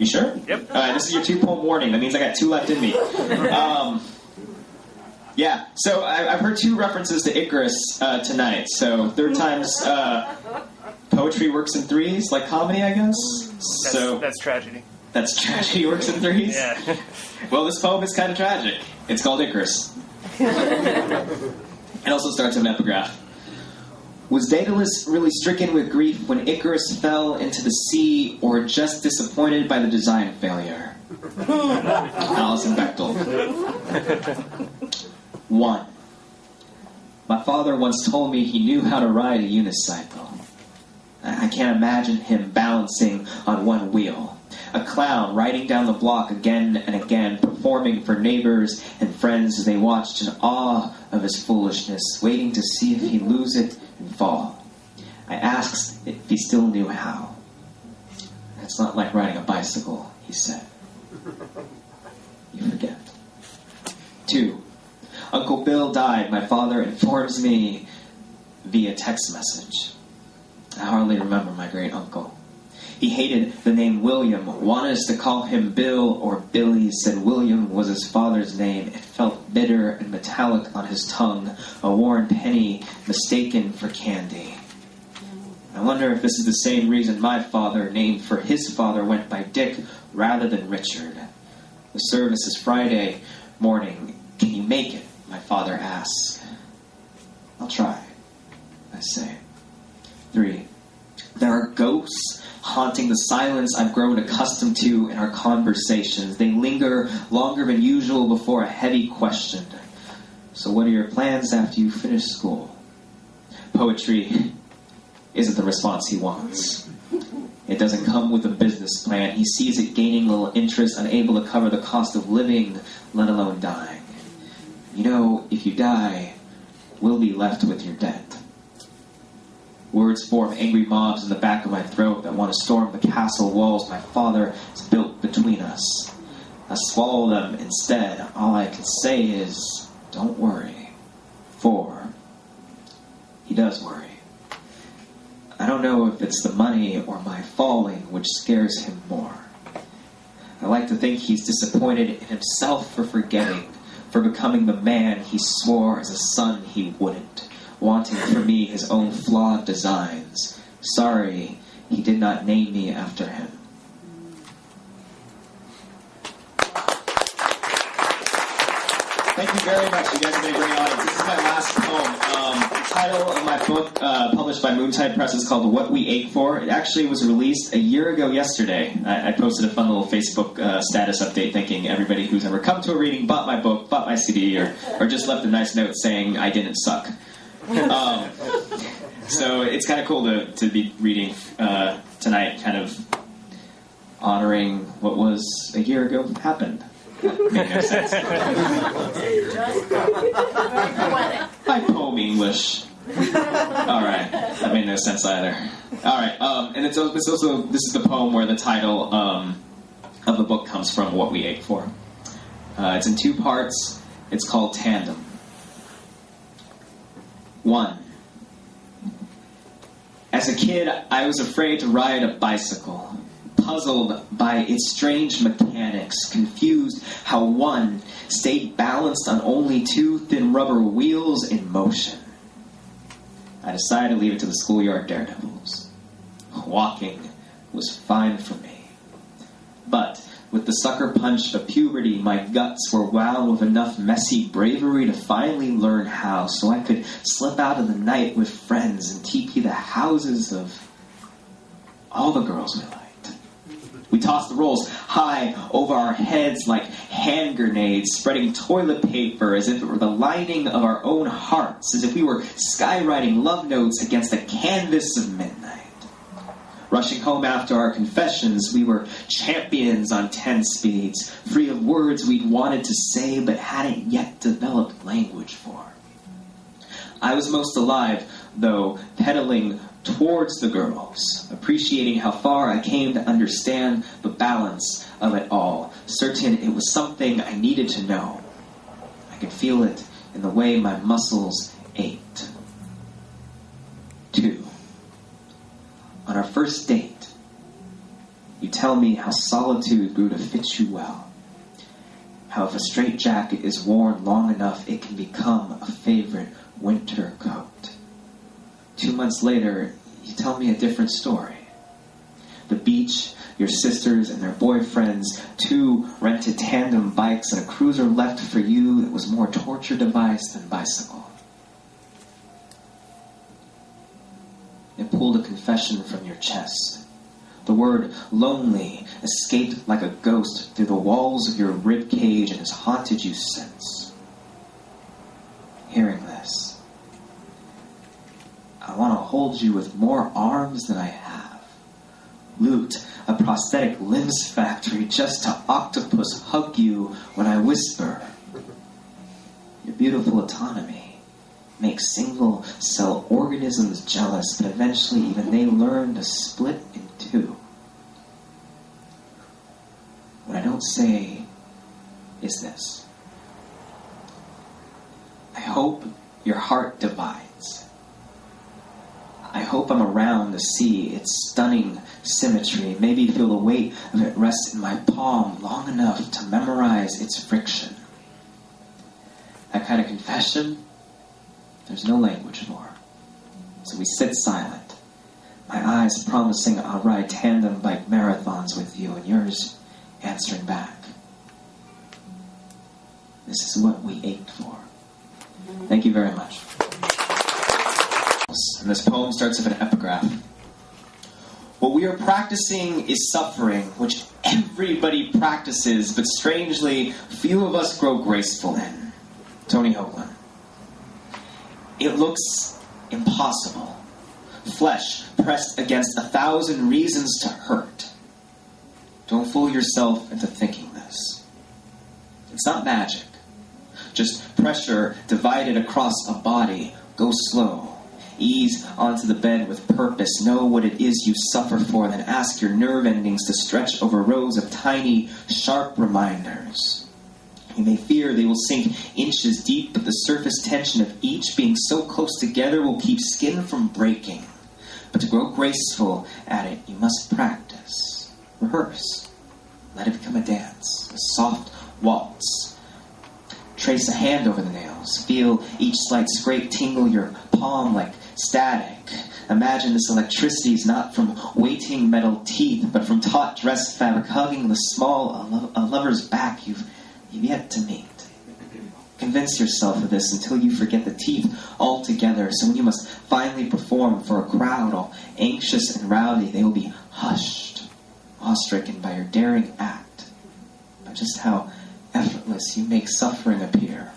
You sure? Yep. This is your 2-poem warning. That means I got 2 left in me. Yeah, so I've heard 2 references to Icarus tonight. So third time's poetry works in threes, like comedy, I guess. That's tragedy. That's tragedy works in threes? Yeah. Well, this poem is kind of tragic. It's called Icarus. It also starts with an epigraph. Was Daedalus really stricken with grief when Icarus fell into the sea, or just disappointed by the design failure? Alison Bechtel. 1. My father once told me he knew how to ride a unicycle. I can't imagine him balancing on one wheel. A clown riding down the block again and again, performing for neighbors and friends as they watched in awe of his foolishness, waiting to see if he'd lose it and fall. I asked if he still knew how. It's not like riding a bicycle, he said. You forget. 2. Uncle Bill died, my father informs me via text message. I hardly remember my great uncle. He hated the name William, wanted us to call him Bill or Billy, said William was his father's name. It felt bitter and metallic on his tongue, a worn penny mistaken for candy. I wonder if this is the same reason my father, named for his father, went by Dick rather than Richard. The service is Friday morning. Can you make it? My father asks. I'll try, I say. 3. There are ghosts haunting the silence I've grown accustomed to in our conversations. They linger longer than usual before a heavy question. So what are your plans after you finish school? Poetry isn't the response he wants. It doesn't come with a business plan. He sees it gaining little interest, unable to cover the cost of living, let alone dying. You know, if you die, we'll be left with your debt. Words form angry mobs in the back of my throat that want to storm the castle walls my father has built between us. I swallow them instead. All I can say is, don't worry. 4. He does worry. I don't know if it's the money or my falling which scares him more. I like to think he's disappointed in himself for forgetting, for becoming the man he swore as a son he wouldn't, wanting for me his own flawed designs. Sorry, he did not name me after him. Thank you very much. You guys have been a great audience. This is my last poem. The title of my book, published by Moontide Press, is called What We Ache For. It actually was released a year ago yesterday. I posted a fun little Facebook status update thanking everybody who's ever come to a reading, bought my book, bought my CD, or just left a nice note saying I didn't suck. So it's kind of cool to be reading tonight, kind of honoring what was a year ago happened. That made no sense. My poem English. Alright, that made no sense either. Alright, and it's also, this is the poem where the title of the book comes from, What We Ache For. It's in 2 parts. It's called Tandem. 1. As a kid, I was afraid to ride a bicycle, puzzled by its strange mechanics, confused how one stayed balanced on only 2 thin rubber wheels in motion. I decided to leave it to the schoolyard daredevils. Walking was fine for me. But with the sucker punch of puberty, my guts were wound with enough messy bravery to finally learn how, so I could slip out of the night with friends and TP the houses of all the girls we liked. We tossed the rolls high over our heads like hand grenades, spreading toilet paper as if it were the lining of our own hearts, as if we were skywriting love notes against the canvas of midnight. Rushing home after our confessions, we were champions on 10 speeds, free of words we'd wanted to say but hadn't yet developed language for. I was most alive, though, pedaling towards the girls, appreciating how far I came to understand the balance of it all, certain it was something I needed to know. I could feel it in the way my muscles ached. 2. On our first date, You tell me how solitude grew to fit you well. How if a straitjacket is worn long enough, it can become a favorite winter coat. 2 months later, you tell me a different story. The beach, your sisters and their boyfriends, 2 rented tandem bikes, and a cruiser left for you that was more torture device than bicycle. It pulled a confession from your chest. The word lonely escaped like a ghost through the walls of your rib cage and has haunted you since. Hearing this, I want to hold you with more arms than I have. Loot a prosthetic limbs factory just to octopus hug you when I whisper. Your beautiful autonomy makes single-cell organisms jealous, but eventually even they learn to split in 2. What I don't say is this. I hope your heart divides. I hope I'm around to see its stunning symmetry, maybe feel the weight of it rest in my palm long enough to memorize its friction. That kind of confession, there's no language for. So we sit silent, my eyes promising I'll ride tandem bike marathons with you, and yours answering back. This is what we ached for. Thank you very much. And this poem starts with an epigraph. What we are practicing is suffering, which everybody practices, but strangely, few of us grow graceful in. Tony Hoagland. It looks impossible. Flesh pressed against 1,000 reasons to hurt. Don't fool yourself into thinking this. It's not magic. Just pressure divided across a body. Go slow. Ease onto the bed with purpose. Know what it is you suffer for, then ask your nerve endings to stretch over rows of tiny, sharp reminders. You may fear they will sink inches deep, but the surface tension of each being so close together will keep skin from breaking. But to grow graceful at it, you must practice. Rehearse. Let it become a dance, a soft waltz. Trace a hand over the nails. Feel each slight scrape tingle your palm like static. Imagine this electricity is not from waiting metal teeth, but from taut dress fabric hugging the small a lover's back you've yet to meet. Convince yourself of this until you forget the teeth altogether. So when you must finally perform for a crowd all anxious and rowdy, they will be hushed, awe-stricken by your daring act, by just how effortless you make suffering appear.